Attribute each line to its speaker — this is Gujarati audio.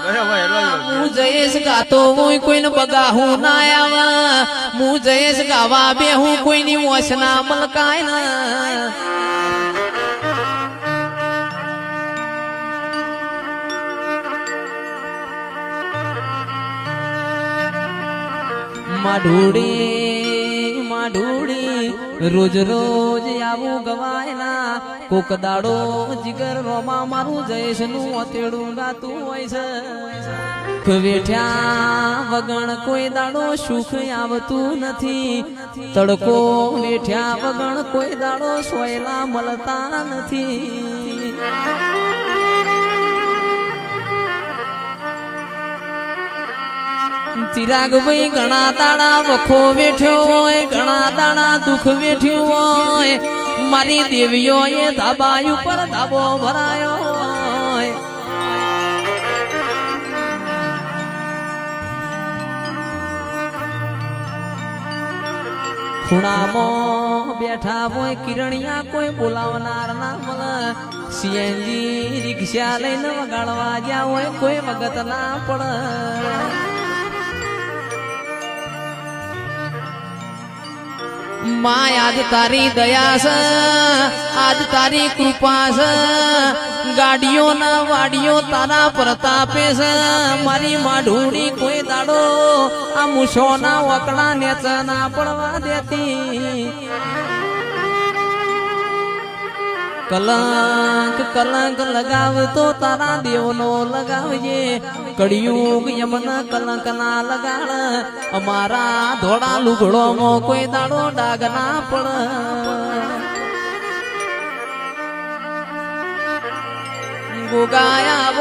Speaker 1: હું જયેશ ગાતો હું કોઈને બગાહું ના આવા હું જયેશ ગાવા બે હું કોઈની મોશ ના મલકાય ના માઢુડી રોજ રોજ આવું ગવાય ના કોક દાડો જીગર રોમા મારું જયેશ નું અતેડું ગાતું હોય છે વેઠ્યા વગણ કોઈ દાડો સુખ આવતું નથી તડકો વેઠ્યા વગણ કોઈ દાડો સોયલા મળતા નથી ચિરાગ ભાઈ ઘણા દાડા વખો વેઠ્યો હોય ઘણા દાડા દુઃખ વેઠ્યું હોય મારી દેવીઓ એ ધાબા ઉપર ધાબો ભરાયો હોય ખૂણામાં બેઠા હોય કિરણિયા કોઈ બોલાવનાર ના મળે સીએનજી રિક્ષા લઈને વગાડવા જ્યાં હોય કોઈ વગત ના પડે માં આજ તારી દયા છે આજ તારી કૃપા છે ગાડીઓ ના વાડીઓ તારા પ્રતાપે છે મારી માઢુડી કોઈ દાડો આ મૂછો ના વકડા નેચ ના પડવા દેતી કલંક કલંક લગાવતો તારા દેવનો લગાવજે કળિયુગ યમન કલંક ના લગાડ અમારા ધોળા લુગડો માં કોઈ દાડો ડાગ ના પડ ગોગાયા